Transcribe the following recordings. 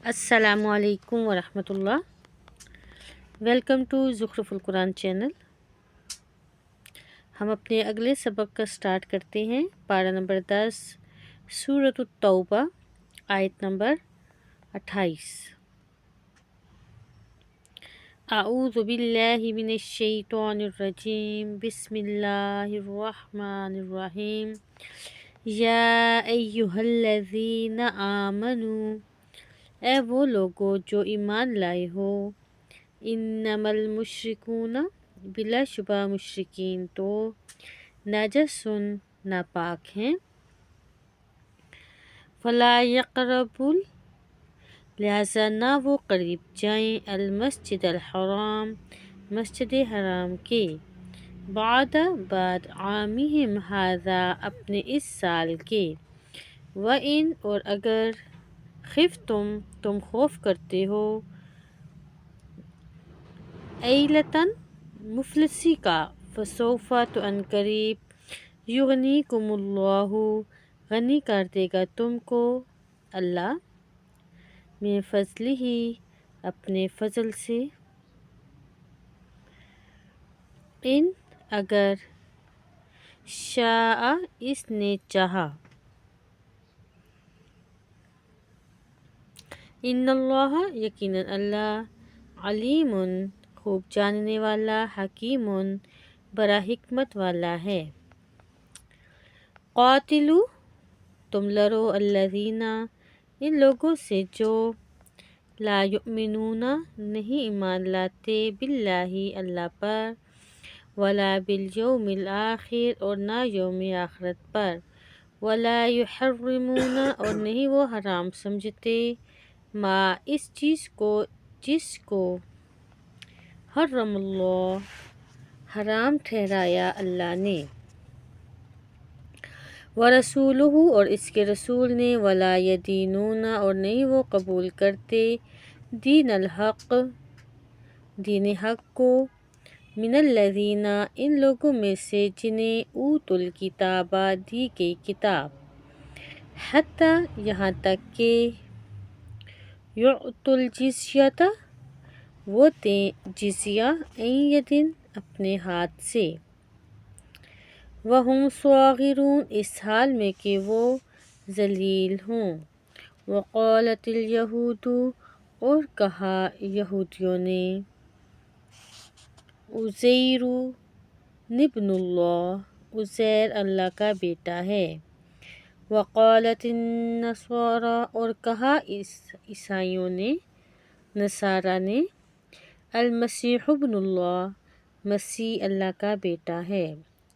السلام علیکم ورحمۃ اللہ۔ ویلکم ٹو زخرف القرآن چینل۔ ہم اپنے اگلے سبق کا سٹارٹ کرتے ہیں۔ پارہ نمبر 10 سورۃ التوبہ، آیت نمبر 28۔ اعوذ باللہ من الشیطان الرجیم، بسم اللہ الرحمن الرحیم۔ یا ایہا الذین آمنوا، اے وہ لوگو جو ایمان لائے ہو، انما المشرکون، بلا شبہ مشرکین تو، نجسٌ، ناپاک ہیں، فلا یقربوا، لہذا نہ وہ قریب جائیں، المسجد الحرام، مسجد حرام کے، بعد عامہم ھذا، اپنے اس سال کے، وَإِنْ، اور اگر، خفتم، تم خوف کرتے ہو، عیلتاً، مفلسی کا، فسوف، تو ان قریب، یغنیکم اللہ، غنی کر دے گا تم کو اللہ، من فضلہ، اپنے فضل سے، ان، اگر، شاء، اس نے چاہا، ان اللہ، یقیناً اللہ، علیم، خوب جاننے والا، حکیم، بڑا حکمت والا ہے۔ قاتلوا، تم لڑو، الذین، ان لوگوں سے جو، لا یؤمنون، نہیں ایمان لاتے، باللہ، اللہ پر، ولا بالیوم الآخر، اور نہ یوم آخرت پر، ولا یحرمون، اور نہیں وہ حرام سمجھتے، ما، اس چیز کو، جس کو، حرم اللہ، حرام ٹھہرایا اللہ نے، ورسولہ، اور اس کے رسول نے، ولا یدینون، اور نہیں وہ قبول کرتے، دین الحق، دین حق کو، من الذین، ان لوگوں میں سے جنہیں، اوتوا الکتاب، دی گئی کتاب، حتی، یہاں تک کہ، یعطوا الجزیۃ، وہ دیں جزیہ، عن ید، اپنے ہاتھ سے، وہم صاغرون، اس حال میں کہ وہ ذلیل ہوں، وقالت الیہود، اور کہا یہودیوں نے، عزیر ابن اللہ، عزیر اللہ کا بیٹا ہے، وقالت النصارى، اور کہا عیسائیوں نے، نصارہ نے، المسیح ابن اللہ، مسیح اللہ کا بیٹا ہے،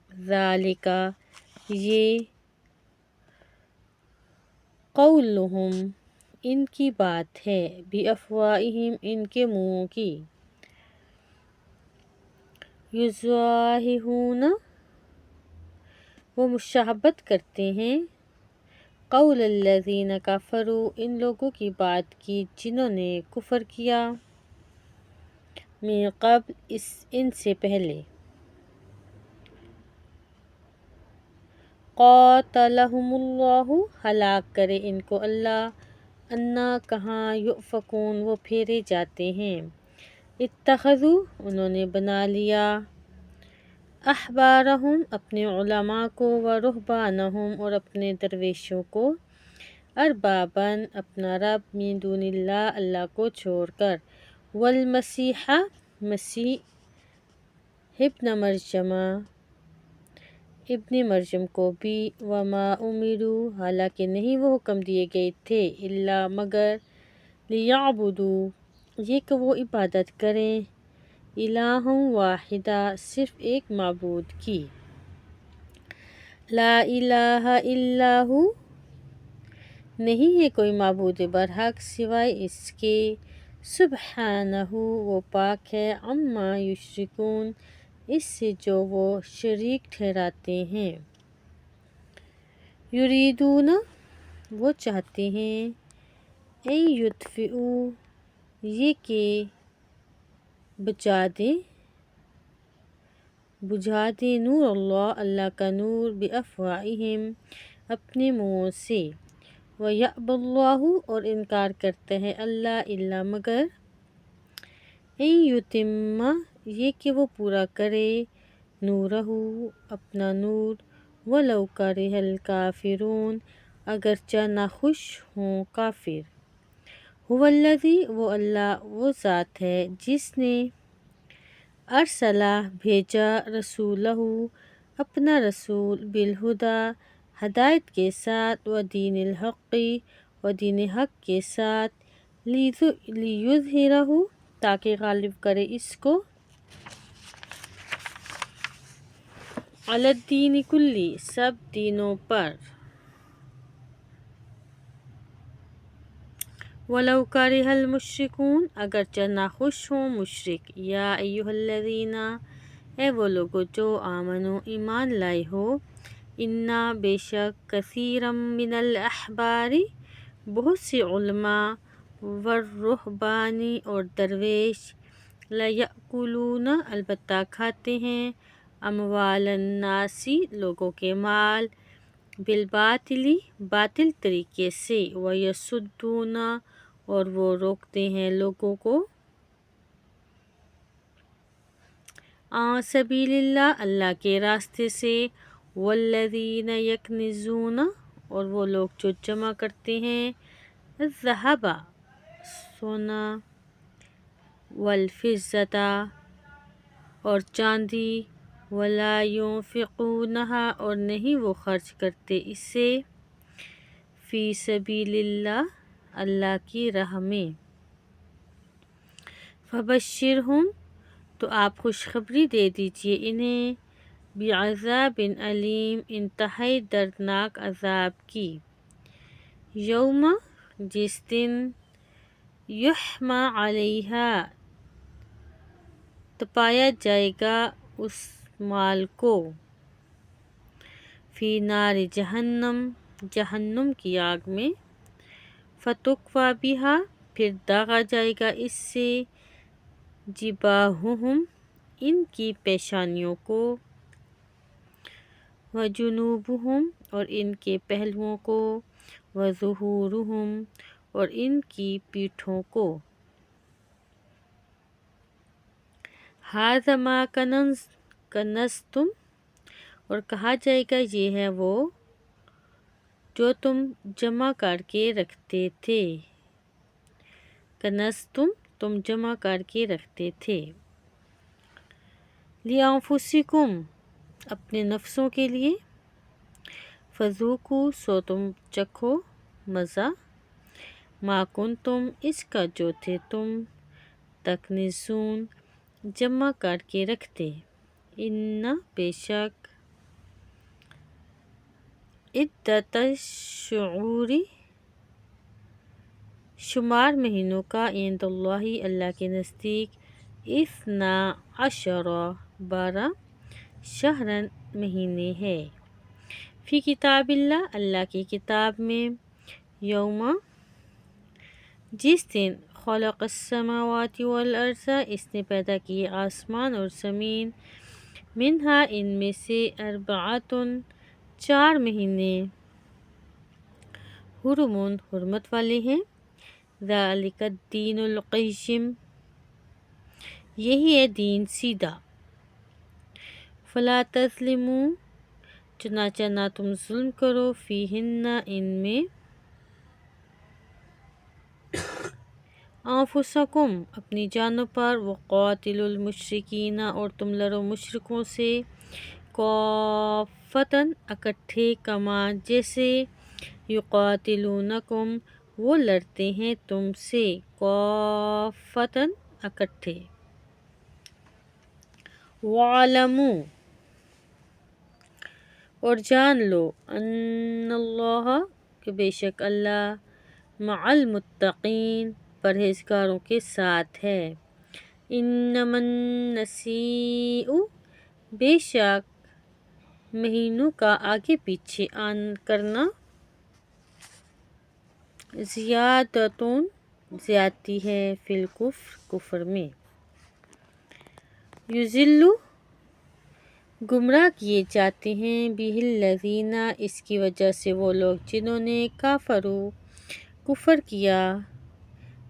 ذالک، یہ، قولہم، ان کی بات ہے، بافواہہم، ان کے منہوں کی، یضاہرون، وہ مشابہت کرتے ہیں، قول الذین کفروا، ان لوگوں کی بات کی جنہوں نے کفر کیا، من قبل، ان سے پہلے، قاتلہم اللہ، ہلاک کرے ان کو اللہ، انا، کہاں، یؤفکون، وہ پھیرے جاتے ہیں، اتخذوا، انہوں نے بنا لیا، احبارہم، اپنے علماء کو، ورہبانہم، اور اپنے درویشوں کو، ارباباً، اپنا رب، من دون اللہ، اللہ کو چھوڑ کر، والمسیح، مسیح، ابن مریم، ابن مریم کو بھی، وما امروا، حالانکہ نہیں وہ حکم دیے گئے تھے، الا، مگر، لیعبدوا، یہ کہ وہ عبادت کریں، الہا واحدا، صرف ایک معبود کی، لا الہ الا ہو، نہیں ہے کوئی معبود برحق سوائے اس کے، سبحانہ، وہ پاک ہے، عما یشرکون، اس سے جو وہ شریک ٹھہراتے ہیں، یریدون، وہ چاہتے ہیں، ان یطفئوا، یہ کہ بجھا دیں، نور اللہ، اللہ کا نور، بافواہہم، اپنے منہوں سے، وَيَأْبَى اللَّهُ اور انکار کرتے ہیں اللہ الا مگر ان یتم یہ کہ وہ پورا کرے نورہ اپنا نور ولو کرہ الکافرون اگرچہ ناخوش ہوں کافر هو الذی وہ اللہ وہ ذات ہے جس نے ارسلہ بھیجا رسولہ اپنا رسول بالہدی ہدایت کے ساتھ و دین الحق و دین حق کے ساتھ لیظہرہ تاکہ غالب کرے اس کو علی الدین کلی سب دینوں پر وَلَوْ كَرِهَ الْمُشْرِكُونَ اگرچہ ناخوش ہوں مشرک یا ایھا الذین اے وہ لوگو جو آمنو ایمان لائے ہو انا بے شک کثیرا من الاحبار بہت سے علماء والرہبان اور درویش لیأکلون البتہ کھاتے ہیں اموال الناس لوگوں کے مال بالباطل باطل طریقے سے ویصدون اور وہ روکتے ہیں لوگوں کو عن سبیل اللہ اللہ کے راستے سے والذین یکنزون اور وہ لوگ جو جمع کرتے ہیں الذھب سونا والفضة اور چاندی ولا ينفقونها اور نہیں وہ خرچ کرتے اس سے فی سبیل اللہ اللہ کی راہ میں فبشرہم تو آپ خوشخبری دے دیجئے انہیں بعذاب علیم انتہائی دردناک عذاب کی یوم جس دن یحمى علیہا تپایا جائے گا اس مال کو فی نار جہنم جہنم کی آگ میں فتکوی بہا پھر داغا جائے گا اس سے جباہہم ان کی پیشانیوں کو وجنوبہم اور ان کے پہلوؤں کو وظہورہم اور ان کی پیٹھوں کو ھذا ما کنزتم اور کہا جائے گا یہ ہے وہ جو تم جمع کر کے رکھتے تھے کنزتم تم جمع کر کے رکھتے تھے لِأَنفُسِکُم اپنے نفسوں کے لیے فذوقوا سو تم چکھو مزہ ما کنتم اس کا جو تھے تم تکنزون جمع کر کے رکھتے ان بے شک عدت الشہور شمار مہینوں کا عند اللہ اللہ کے نزدیک 12 12 شہرن مہینے ہے فی کتاب اللہ اللہ کی کتاب میں یوم جس دن خلق السماوات والارض اس نے پیدا کیے آسمان اور زمین منہا ان میں سے اربعۃ 4 مہینے حرم حرمت والے ہیں ذالک الدین القیم یہی ہے دین سیدھا فلا تظلموا چنانچہ نہ تم ظلم کرو فیہن ان میں انفسکم اپنی جانوں پر وقاتلوا المشرکین اور تم لڑو مشرکوں سے کافۃ اکٹھے کما جیسے یقاتلونکم وہ لڑتے ہیں تم سے کافۃ اکٹھے وَاعْلَمُوا اور جان لو ان اللہ کہ بے شک اللہ مع المتقین پرہیزگاروں کے ساتھ ہے انما النسیء بے شک مہینوں کا آگے پیچھے کرنا زیادتون زیادتی ہے فی الکفر کفر میں یضل گمراہ کیے جاتے ہیں بِهِ الَّذِينَ اس کی وجہ سے وہ لوگ جنہوں نے کفر کیا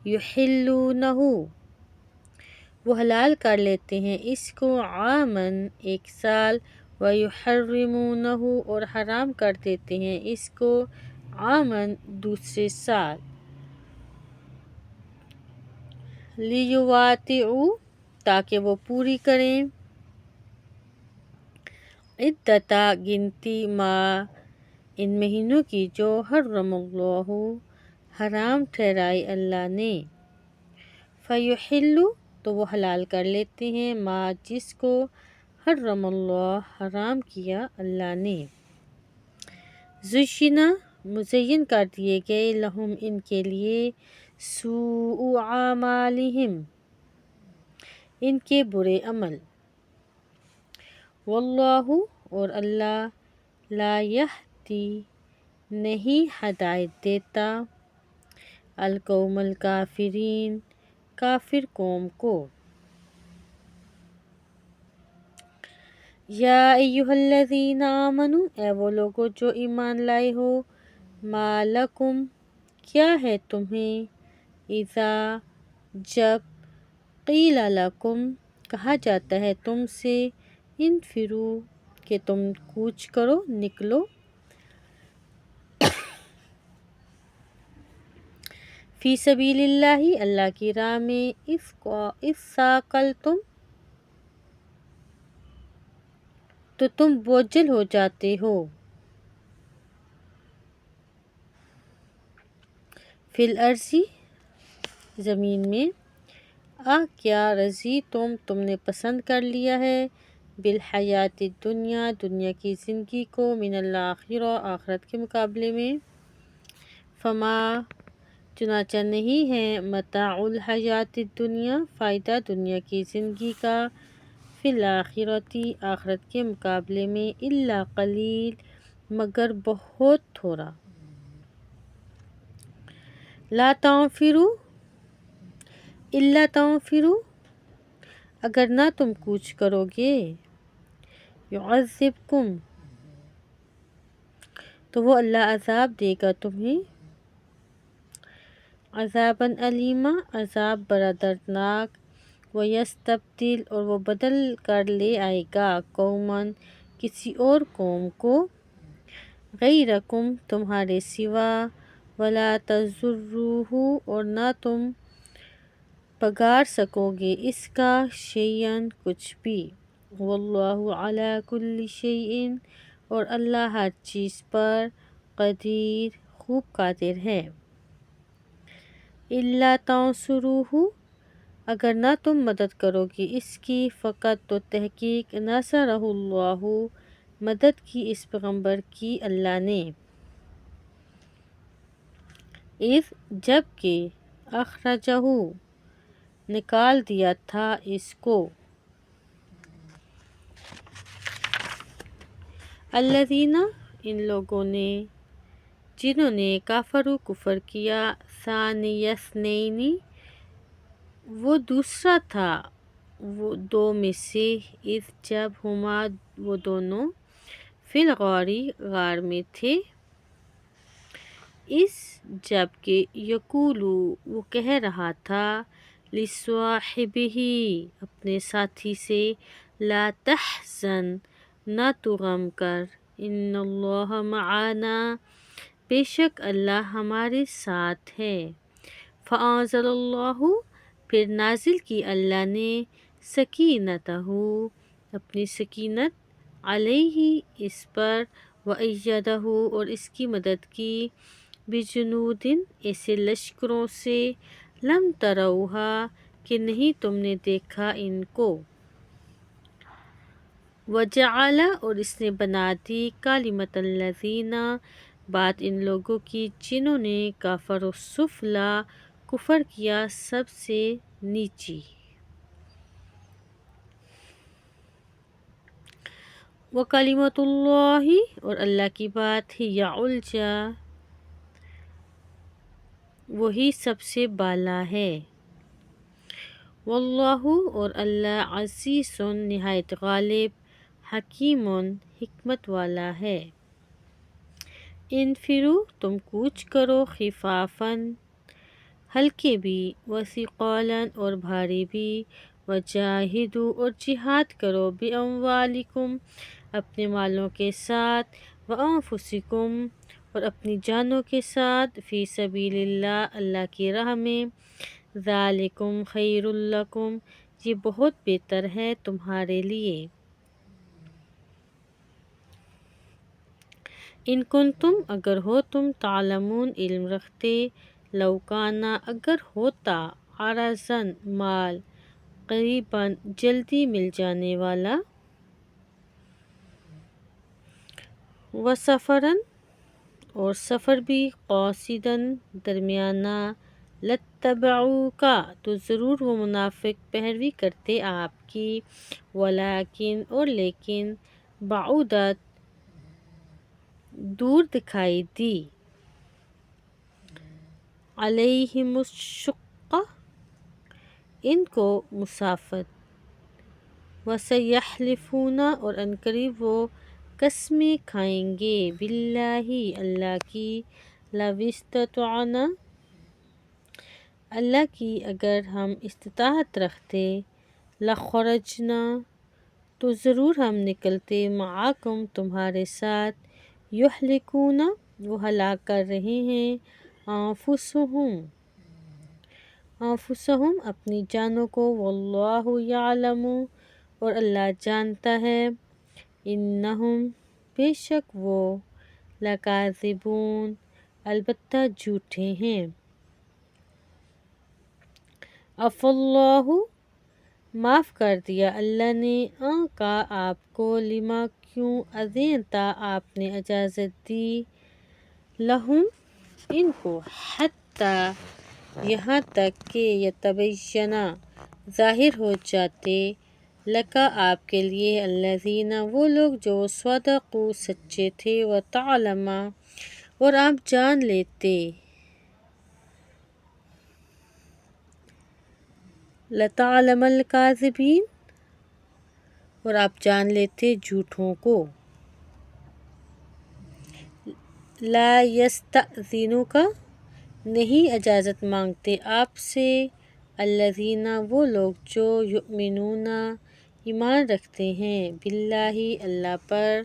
يُحِلُّونَهُ وہ حلال کر لیتے ہیں اس کو عاماً ایک سال وَيُحَرِّمُونَهُ اور حرام کر دیتے ہیں اس کو عاماً دوسرے سال لِيُوَاطِئُوا تاکہ وہ پوری کریں عدتہ گنتی ما ان مہینوں کی جو حرم اللہ حرام ٹھہرائی اللہ نے فَيُحِلُّ تو وہ حلال کر لیتے ہیں ما جس کو حرم اللہ حرام کیا اللہ نے زُيِّنَ مزین کر دیے گئے لہم ان کے لیے سوء اعمالہم ان کے برے عمل واللہ اور اللہ لا یہدی نہیں ہدایت دیتا القوم الکافرین کافر قوم کو یا ایہا الذین آمنوا اے وہ لوگو جو ایمان لائے ہو ما لکم کیا ہے تمہیں اذا جب قیل لکم کہا جاتا ہے تم سے انفروا کہ تم کوچ کرو نکلو فی سبیل اللہ اللہ کی راہ میں اذ ثاقلتم تو تم بوجھل ہو جاتے ہو فی الارض زمین میں کیا رضی تم نے پسند کر لیا ہے بالحیات الدنیا دنیا کی زندگی کو من الآخرہ آخرت کے مقابلے میں فما چنانچہ نہیں ہے متاع الحیات الدنیا فائدہ دنیا کی زندگی کا فی الآخرۃ آخرت کے مقابلے میں الا قلیل مگر بہت تھوڑا لا تنفروا الا تنفروا اگر نہ تم کوچ کرو گے یعذبکم تو وہ اللہ عذاب دے گا تمہیں عذاباً علیما عذاب بڑا دردناک ویستبدل اور وہ بدل کر لے آئے گا قوماً کسی اور قوم کو غیرکم تمہارے سوا ولا تضروہ اور نہ تم پگار سکو گے اس کا شیئن کچھ بھی واللہ علی کل شیء اور اللہ ہر چیز پر قدیر خوب قادر ہے الا تنصروہ اگر نہ تم مدد کرو گے اس کی فقط تو تحقیق نصرہ اللہ مدد کی اس پیغمبر کی اللہ نے اذ جب کہ اخرجہ نکال دیا تھا اس کو الذین ان لوگوں نے جنہوں نے کفر کیا ثانی اثنین وہ دوسرا تھا وہ دو میں سے اذ جب ہما وہ دونوں فی الغار غار میں تھے اس جب کہ یقولو وہ کہہ رہا تھا لصاحبہ اپنے ساتھی سے لا تحزن نہ تو غم کر ان اللہ معنا بے شک اللہ ہمارے ساتھ ہے فانزل اللہ پھر نازل کی اللہ نے سکینتہ اپنی سکینت علیہ اس پر وأیدہ اور اس کی مدد کی بجنود ایسے لشکروں سے لم تروہا کہ نہیں تم نے دیکھا ان کو وجعل اور اس نے بنا دی کلمۃ الذین بات ان لوگوں کی جنہوں نے کفروا السفلی کفر کیا سب سے نیچی وکلمۃ اللہ اور اللہ کی بات ہی العلیٰ وہی سب سے بالا ہے واللہ اور اللہ عزیز نہایت غالب حکیم حکمت والا ہے۔ انفرو تم کوچ کرو، خفافاً ہلکے بھی، وثقالاً اور بھاری بھی، وجاہدو اور جہاد کرو، باموالکم اپنے مالوں کے ساتھ، وانفسکم اور اپنی جانوں کے ساتھ، فی سبیل اللہ اللہ کی راہ میں، ذالکم خیر لکم یہ بہت بہتر ہے تمہارے لیے، ان کنتم اگر ہو تم تعلمون علم رکھتے، لو کانا اگر ہوتا، عرضاً مال، قریباً جلدی مل جانے والا، وسفراً اور سفر بھی، قاصداً درمیانہ، لاتبعوکا تو ضرور وہ منافق پیروی کرتے آپ کی، ولیکن اور لیکن، بعودت دور دکھائی دی، علیہم الشقہ ان کو مسافت، وسیحلفون اور عنقریب وہ قسمیں کھائیں گے، باللہ اللہ کی، لو استطعنا اللہ کی اگر ہم استطاعت رکھتے، لخرجنا تو ضرور ہم نکلتے، معاکم تمہارے ساتھ، یہلکون وہ ہلاک کر رہے ہیں، انفسہم اپنی جانوں کو، واللہ یعلم اور اللہ جانتا ہے، انہم بے شک وہ، لکاذبون البتہ جھوٹے ہیں، عفا اللہ معاف کر دیا اللہ نے، کا آپ کو، لما کیوں، اذنتا آپ نے اجازت دی، لہم ان کو، حتی یہاں تک کہ، یتبین ظاہر ہو جاتے، لکا آپ کے لیے، الذین وہ لوگ جو، صدقوا سچے تھے، وتعلم اور آپ جان لیتے، لتعلم الکاذبین اور آپ جان لیتے جھوٹوں کو، لا یستأذنک نہیں اجازت مانگتے آپ سے، الذین وہ لوگ جو، یؤمنون ایمان رکھتے ہیں، باللہ اللہ پر،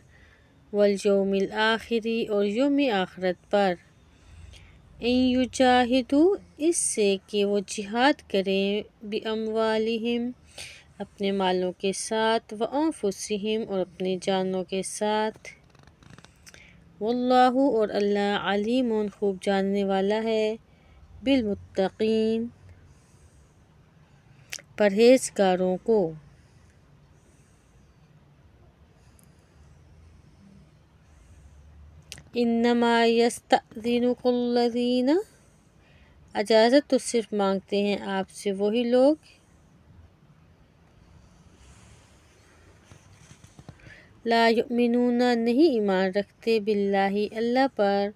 والیوم الآخر اور یوم آخرت پر، ان یجاہدوا اس سے کہ وہ جہاد کریں، باموالہم اپنے مالوں کے ساتھ، وانفسہم اور اپنی جانوں کے ساتھ، واللہ اور اللہ، علیم خوب جاننے والا ہے، بالمتقین پرہیزگاروں کو، انما یستأذنک الذین اجازت تو صرف مانگتے ہیں آپ سے وہی لوگ، لا یؤمنون نہیں ایمان رکھتے، باللہ اللہ پر،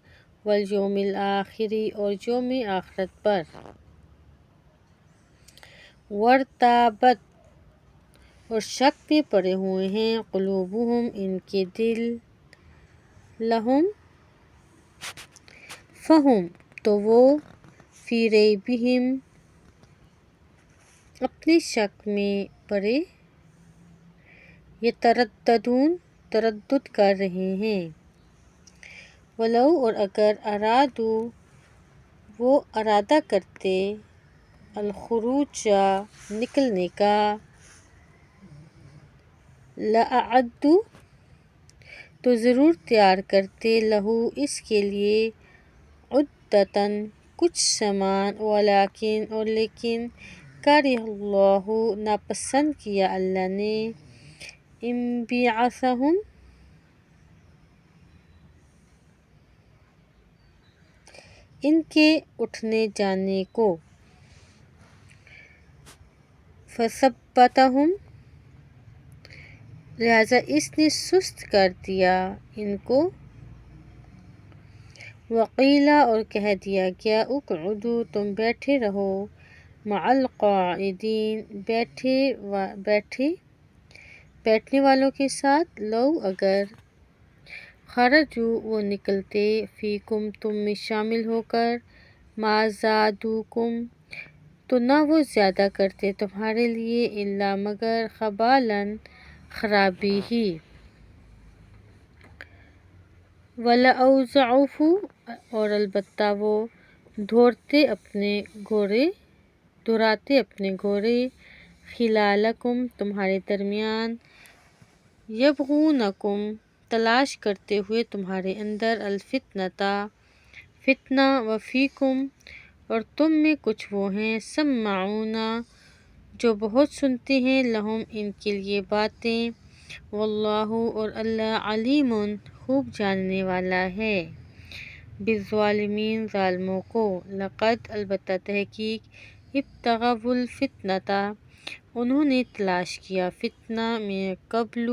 والیوم الآخر اور یوم آخرت پر، وارتابت اور شک میں پڑے ہوئے ہیں، قلوبہم ان کے دل، لہم فہم تو وہ، فی ریبہم اپنے شک میں پڑے، یترددون تردد کر رہے ہیں، ولو اور اگر، ارادو وہ ارادہ کرتے، الخروج نکلنے کا، لأعدوا تو ضرور تیار کرتے، لہو اس کے لیے، عدتاً کچھ سامان، ولیکن اور لیکن، کرہ اللہ ناپسند کیا اللہ نے، انبعاثہم ان کے اٹھنے جانے کو، فثبتہم لہذا اس نے سست کر دیا ان کو، وقیل اور کہہ دیا گیا، اقعدوا تم بیٹھے رہو، مع القاعدین بیٹھنے والوں کے ساتھ، لو اگر خرجو وہ نکلتے، فیکم تم میں شامل ہو کر، ما زادوکم تو نہ وہ زیادہ کرتے تمہارے لیے، الا مگر خبالاً خرابی ہی، وَلَأَوْضَعُوهُ اور البتہ وہ دھوراتے اپنے گھوڑے، خلالکم تمہارے درمیان، یبغونکم تلاش کرتے ہوئے تمہارے اندر، الفتنۃ فتنہ، وفیکم اور تم میں کچھ وہ ہیں، سماعون جو بہت سنتے ہیں، لہم ان کے لیے باتیں، واللہ اور اللہ علیم خوب جاننے والا ہے، بالظالمین ظالموں کو، لقد البتہ تحقیق، ابتغوا الفتنۃ انہوں نے تلاش کیا فتنہ، من قبل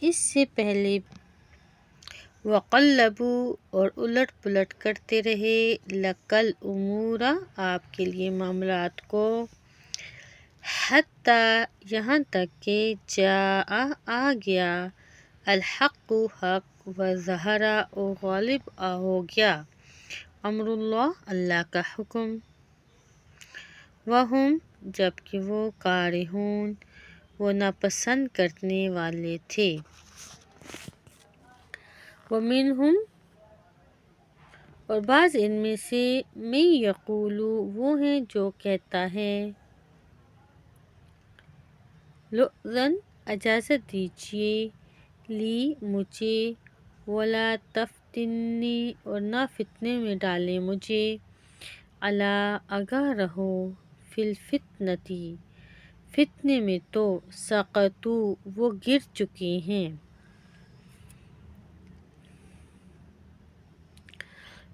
اس سے پہلے، وقلبوا اور الٹ پلٹ کرتے رہے، لک الامور آپ کے لیے معاملات کو، حتی یہاں تک کہ جاء آ گیا، الحق حق، وظہر اور غالب ہو گیا، امر اللہ اللہ کا حکم، وہم جبکہ وہ کارہون وہ ناپسند کرنے والے تھے، ومنہم اور بعض ان میں سے، من یقول وہ ہیں جو کہتا ہے، لؤذن اجازت دیجیے، لی مجھے، ولا تفتنی اور نہ فتنے میں ڈالیں مجھے، الا آگاہ رہو، فی الفتنۃ فتنے میں تو، سقطوا وہ گر چکے ہیں،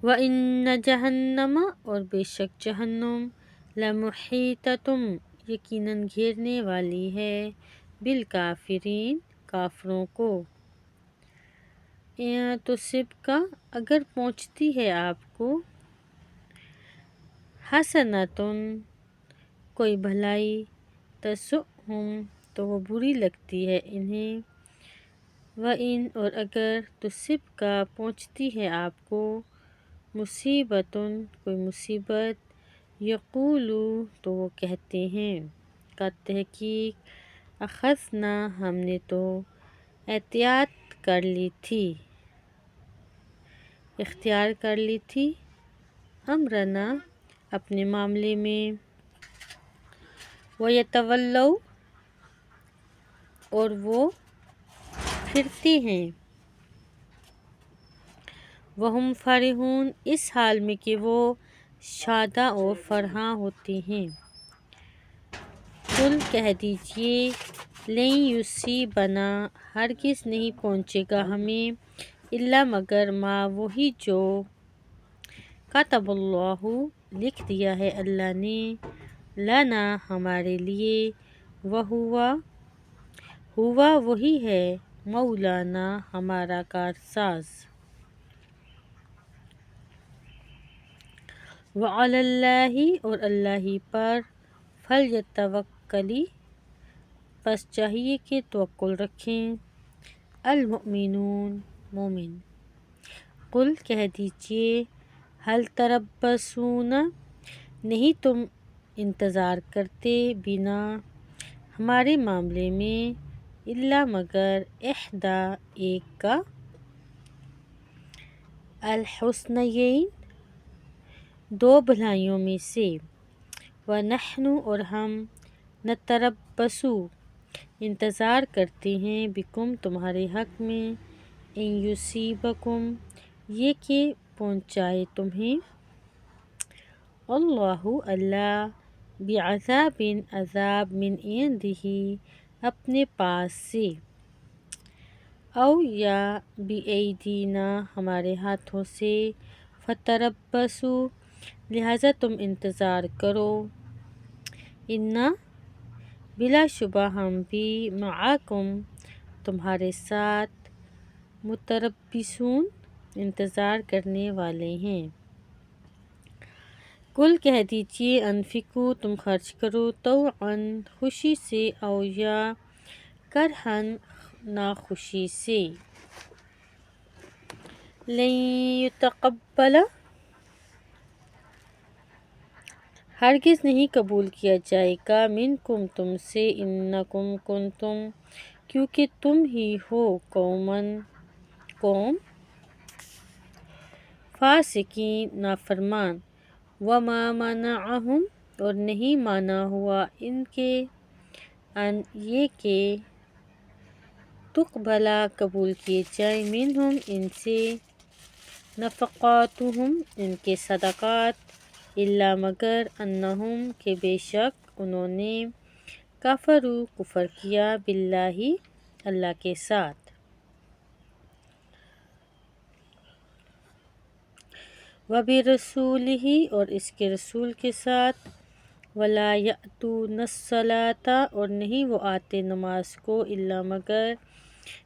وَإِنَّ جَہَنَّمَ اور بے شک جہنم، لَمُحِیطَۃ یقیناً گھیرنے والی ہے، بالکافرین کافروں کو، اِن تصبک اگر پہنچتی ہے آپ کو، حسنۃ کوئی بھلائی، تسؤہم تو وہ بری لگتی ہے انہیں، وَإِنْ اور اگر تصبک پہنچتی ہے آپ کو، مصیبۃ کوئی مصیبت، یقولوا تو وہ کہتے ہیں، قد تحقیق، اخذنا ہم نے تو احتیاط کر لی تھی، اختیار کر لی تھی، امرنا اپنے معاملے میں، وَيَتَوَلَّوْا اور وہ پھرتے ہیں، وَهُمْ فَرِحُونَ اس حال میں کہ وہ شاداں اور فرحاں ہوتے ہیں، قل کہہ دیجیے، لن یصیبنا ہرگز نہیں پہنچے گا ہمیں، الا مگر ما وہی جو، کتب اللہ لکھ دیا ہے اللہ نے، لنا ہمارے لیے، ہوا وہی ہے، مولانا ہمارا کارساز، وعلی اللہ اور اللہ ہی پر، فلیتوکل پس چاہیے کہ توکل رکھیں، المؤمنون مومن، قل کہہ دیجیے، هل تربصون نہیں تم انتظار کرتے، بنا ہمارے معاملے میں، الا مگر احدی ایک کا، الحسنیین دو بھلائیوں میں سے، ونحن اور ہم، نتربص انتظار کرتے ہیں، بکم تمہارے حق میں، ان یصیبکم یہ کہ پہنچائے تمہیں، اللہ اللہ، بعذاب عذاب، من عندہ اپنے پاس سے، او یا بایدینا ہمارے ہاتھوں سے، فتربصوا لہذا تم انتظار کرو، انا بلا شبہ ہم بھی، معکم تمہارے ساتھ، متربصون انتظار کرنے والے ہیں، قل کہہ دیجیے، انفقوا تم خرچ کرو، طوعا خوشی سے، او یا کرہن ناخوشی سے لن یتقبل ہرگز نہیں قبول کیا جائے گا منکم تم سے انکم کنتم کیونکہ تم ہی ہو قوم فاسقین نافرمان وما منعہم اور نہیں مانا ہوا ان کے ان یہ کہ تقبلا قبول کیے جائیں منہم ان سے نفقاتہم ان کے صدقات الا مگر انہم کہ بے شک انہوں نے کفروا کفر کیا باللہ اللہ کے ساتھ وبرسولہ اور اس کے رسول کے ساتھ ولا یأتون الصلاۃ اور نہیں وہ آتے نماز کو الا مگر